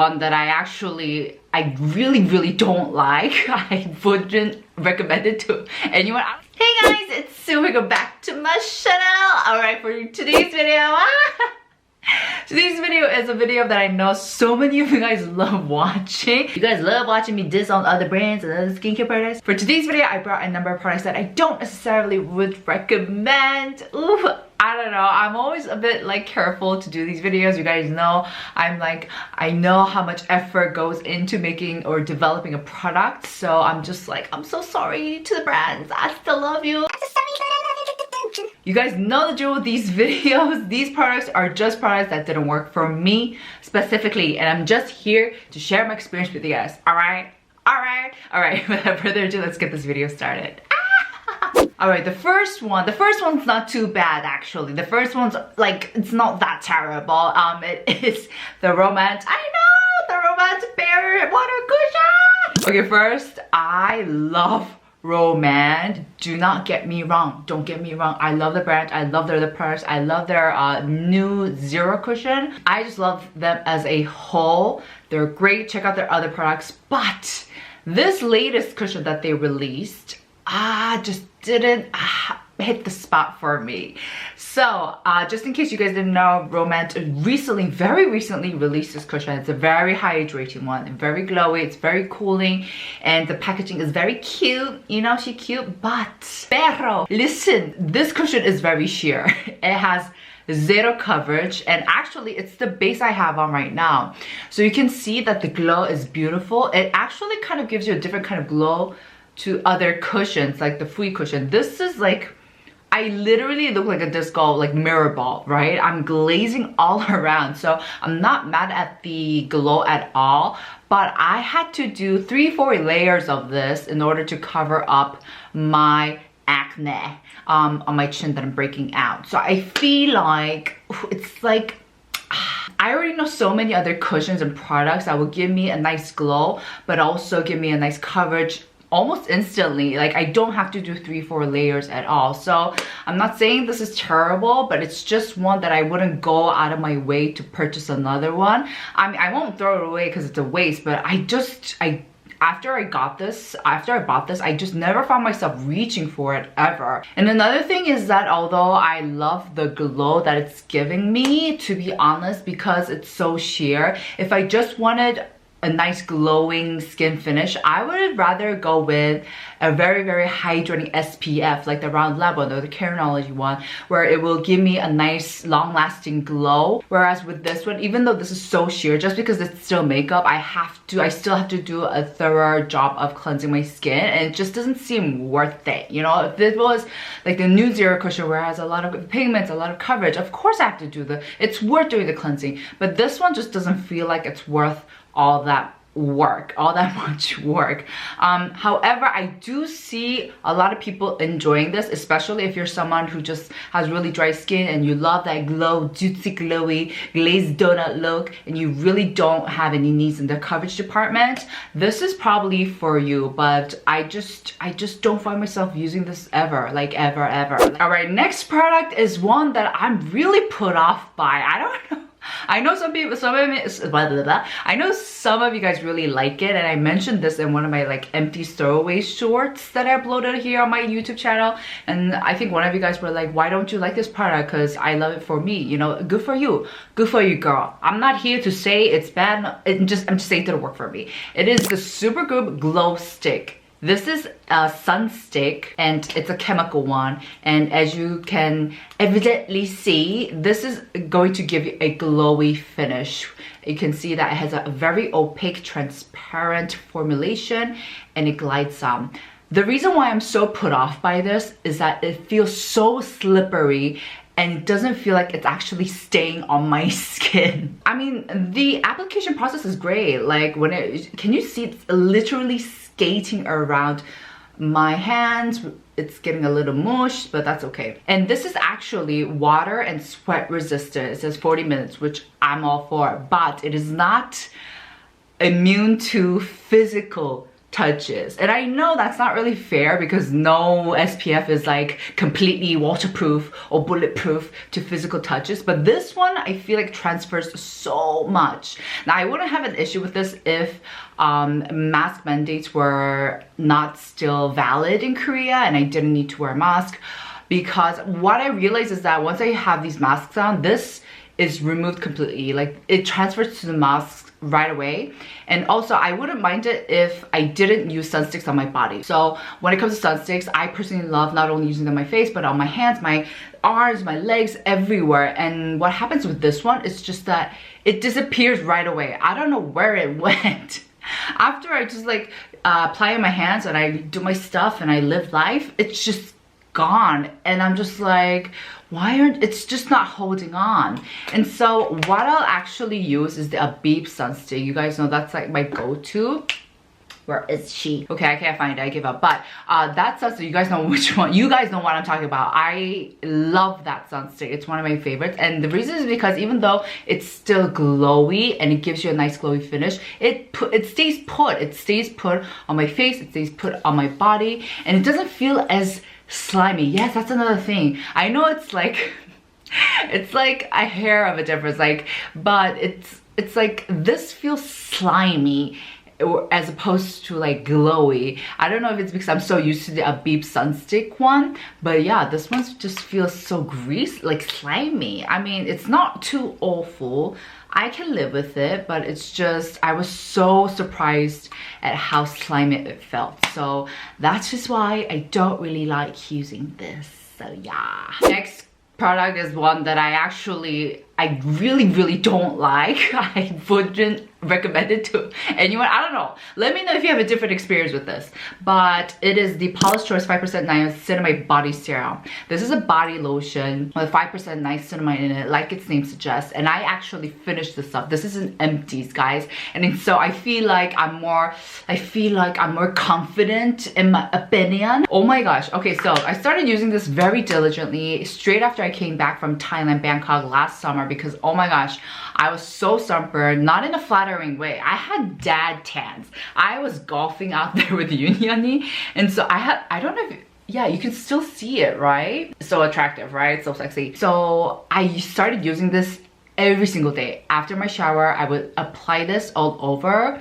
one that I really don't like. I wouldn't recommend it to anyone. Hey guys, it's Sue. Welcome back to my channel. Alright, for today's video, today's video is a video that I know so many of you guys love watching. You guys love watching me diss on other brands and other skincare products. For today's video, I brought a number of products that I don't necessarily would recommend. Ooh, I don't know. I'm always a bit like careful to do these videos. You guys know I know how much effort goes into making or developing a product. So I'm just like, I'm so sorry to the brands. I still love you. You guys know the drill with these videos. These products are just products that didn't work for me specifically, and I'm just here to share my experience with you guys. Alright? Without further ado, let's get this video started. Alright, the first one's not too bad actually. The first one's like, it's not that terrible. It is the Romance Bare Water Cushion. Okay, first, I love Romance. Do not get me wrong. Don't get me wrong. I love the brand. I love their other products. I love their new Zero Cushion. I just love them as a whole. They're great. Check out their other products. But this latest cushion that they released, just didn't hit the spot for me. So just in case you guys didn't know, Romance very recently released this cushion. It's a very hydrating one and very glowy. It's very cooling, and the packaging is very cute. You know, she's cute, pero listen, this cushion is very sheer. It has zero coverage, and actually it's the base I have on right now. So you can see that the glow is beautiful. It actually kind of gives you a different kind of glow to other cushions, like the Fui cushion. This is like, I literally look like a disco like mirror ball, right? I'm glazing all around, so I'm not mad at the glow at all, but I had to do 3-4 layers of this in order to cover up my acne on my chin that I'm breaking out. So I feel like it's like, I already know so many other cushions and products that will give me a nice glow, but also give me a nice coverage almost instantly. Like, I don't have to do 3-4 layers at all. So I'm not saying this is terrible, but it's just one that I wouldn't go out of my way to purchase another one. I mean, I won't throw it away because it's a waste, but after I bought this, I just never found myself reaching for it ever. And another thing is that although I love the glow that it's giving me, to be honest, because it's so sheer, if I just wanted a nice glowing skin finish, I would rather go with a very hydrating SPF, like the Round Level or the Carenology one, where it will give me a nice long-lasting glow. Whereas with this one, even though this is so sheer, just because it's still makeup, I still have to do a thorough job of cleansing my skin, and it just doesn't seem worth it. You know, if this was like the new Zero Cushion where it has a lot of pigments, a lot of coverage, of course I have to do it's worth doing the cleansing. But this one just doesn't feel like it's worth all that much work. However, I do see a lot of people enjoying this, especially if you're someone who just has really dry skin and you love that juicy glowy glazed donut look, and you really don't have any needs in the coverage department. This is probably for you, but I just don't find myself using this ever. All right, next product is one that I'm really put off by. I don't know. I know some of you guys really like it, and I mentioned this in one of my like empty throwaway shorts that I uploaded here on my YouTube channel, and I think one of you guys were like, why don't you like this product? Because I love it for me. You know, good for you, girl. I'm not here to say it's bad. I'm just saying it didn't work for me. It is the Supergoop Glow Stick. This is a sun stick, and it's a chemical one, and as you can evidently see, this is going to give you a glowy finish. You can see that it has a very opaque, transparent formulation, and it glides on. The reason why I'm so put off by this is that it feels so slippery, and it doesn't feel like it's actually staying on my skin. I mean, the application process is great. Like, can you see it's literally skating around my hands? It's getting a little mush, but that's okay. And this is actually water and sweat resistant. It says 40 minutes, which I'm all for, but it is not immune to physical touches. And I know that's not really fair because no SPF is like completely waterproof or bulletproof to physical touches, but this one I feel like transfers so much. Now I wouldn't have an issue with this if mask mandates were not still valid in Korea and I didn't need to wear a mask, because what I realized is that once I have these masks on, this is removed completely. Like it transfers to the mask right away. And also I wouldn't mind it if I didn't use sunsticks on my body. So when it comes to sunsticks, I personally love not only using them on my face, but on my hands, my arms, my legs, everywhere. And what happens with this one is just that it disappears right away. I don't know where it went. After I just like apply on my hands and I do my stuff and I live life, it's just gone. And I'm just like, why aren't, it's just not holding on. And so what I'll actually use is the Abib Sunstick. You guys know that's like my go-to. Where is she? Okay, I can't find it, I give up. But that sunstick, you guys know which one. You guys know what I'm talking about. I love that sunstick. It's one of my favorites. And the reason is because even though it's still glowy and it gives you a nice glowy finish, it stays put. It stays put on my face, it stays put on my body, and it doesn't feel as slimy. Yes, that's another thing. I know it's like it's like a hair of a difference, like, but it's like this feels slimy as opposed to like glowy. I don't know if it's because I'm so used to the Abib Sunstick one, but yeah, this one just feels so greasy, like slimy. I mean, it's not too awful. I can live with it, but it's just, I was so surprised at how slimy it felt. So that's just why I don't really like using this. So yeah. Next product is one that I really don't like. I wouldn't recommend it to anyone. I don't know. Let me know if you have a different experience with this. But it is the Paula's Choice 5% Niacinamide Body Serum. This is a body lotion with 5% niacinamide in it, like its name suggests. And I actually finished this up. This is in empties, guys. And so I feel like I'm more confident in my opinion. Oh my gosh. Okay, so I started using this very diligently straight after I came back from Thailand, Bangkok last summer, because oh my gosh, I was so sunburned, not in a flattering way. I had dad tans. I was golfing out there with Yuni, and so I don't know if, yeah, you can still see it, right? So attractive, right? So sexy. So I started using this every single day. After my shower, I would apply this all over.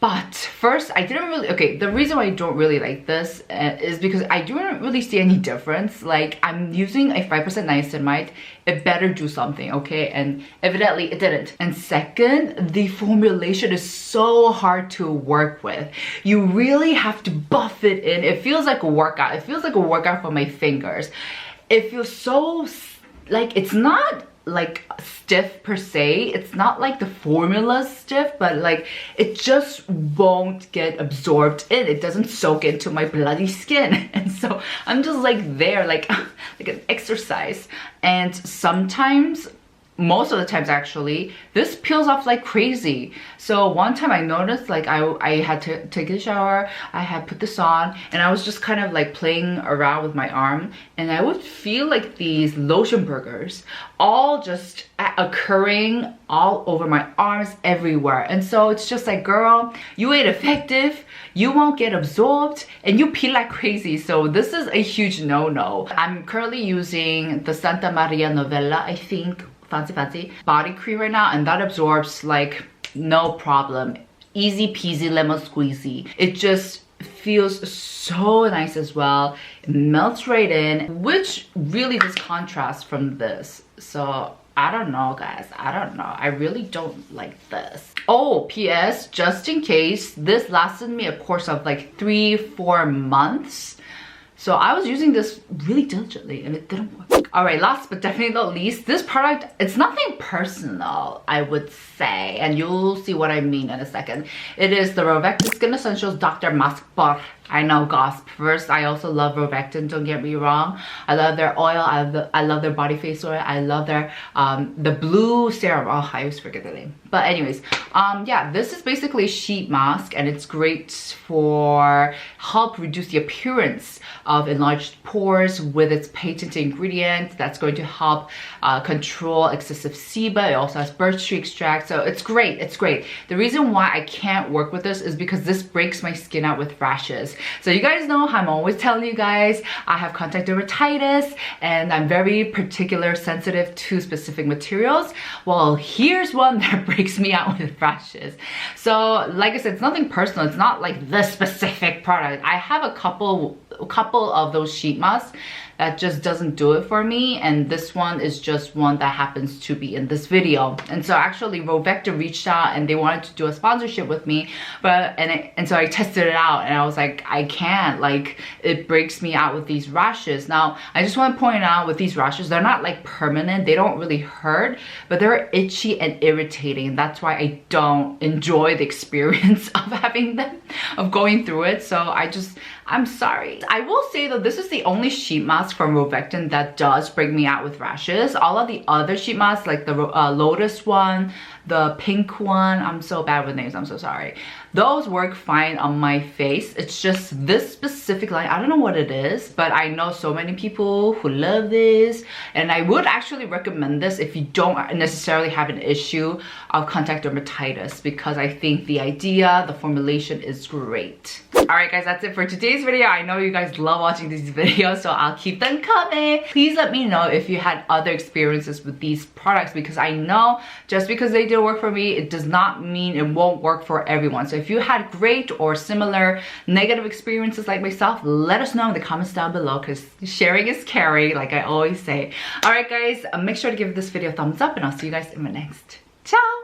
But first, I didn't really, okay, the reason why I don't really like this is because I don't really see any difference. Like, I'm using a 5% niacinamide, it better do something, okay? And evidently it didn't. And second, the formulation is so hard to work with. You really have to buff it in. It feels like a workout. It feels like a workout for my fingers. It feels so, like, it's not like stiff per se. It's not like the formula stiff, but like it just won't get absorbed in. It doesn't soak into my bloody skin. And so I'm just like there, like an exercise. And sometimes, most of the times actually, this peels off like crazy. So one time I noticed, like I had to take a shower, I had put this on, and I was just kind of like playing around with my arm, and I would feel like these lotion burgers all just occurring all over my arms, everywhere. And so it's just like, girl, you ain't effective, you won't get absorbed, and you peel like crazy. So this is a huge no-no. I'm currently using the Santa Maria Novella, I think, fancy body cream right now, and that absorbs like no problem. Easy peasy lemon squeezy. It just feels so nice as well. It melts right in, which really does contrast from this. So I don't know, guys, I don't know. I really don't like this. Oh, PS, just in case, this lasted me a course of like 3-4 months. So I was using this really diligently and it didn't work. All right, last but definitely not least, this product, it's nothing personal, I would say, and you'll see what I mean in a second. It is the Rovecta Skin Essentials Dr. Mask Bar. I know, gasp. First, I also love Rovectin, don't get me wrong. I love their oil, I love their body face oil, I love their the blue serum. Oh, I always forget the name. But anyways, yeah, this is basically a sheet mask and it's great for help reduce the appearance of enlarged pores with its patented ingredient that's going to help control excessive sebum. It also has birch tree extract, so it's great, it's great. The reason why I can't work with this is because this breaks my skin out with rashes. So you guys know I'm always telling you guys I have contact dermatitis and I'm very particular, sensitive to specific materials. Well, here's one that breaks me out with rashes. So like I said, it's nothing personal. It's not like this specific product. I have a couple of those sheet masks that just doesn't do it for me, and this one is just one that happens to be in this video. And so actually Rovectin reached out and they wanted to do a sponsorship with me, but and so I tested it out and I was like, I can't, like it breaks me out with these rashes. Now I just want to point out with these rashes, they're not like permanent, they don't really hurt, but they're itchy and irritating. That's why I don't enjoy the experience of having them, of going through it. So I'm sorry. I will say though, this is the only sheet mask from Rovectin that does break me out with rashes. All of the other sheet masks, like the Lotus one, the pink one, I'm so bad with names, I'm so sorry. Those work fine on my face. It's just this specific line, I don't know what it is, but I know so many people who love this, and I would actually recommend this if you don't necessarily have an issue of contact dermatitis, because I think the idea, the formulation is great. Alright guys, that's it for today's video. I know you guys love watching these videos, so I'll keep them coming. Please let me know if you had other experiences with these products, because I know just because they didn't work for me, it does not mean it won't work for everyone. So if you had great or similar negative experiences like myself, let us know in the comments down below, because sharing is caring, like I always say. Alright guys, make sure to give this video a thumbs up and I'll see you guys in my next. Ciao!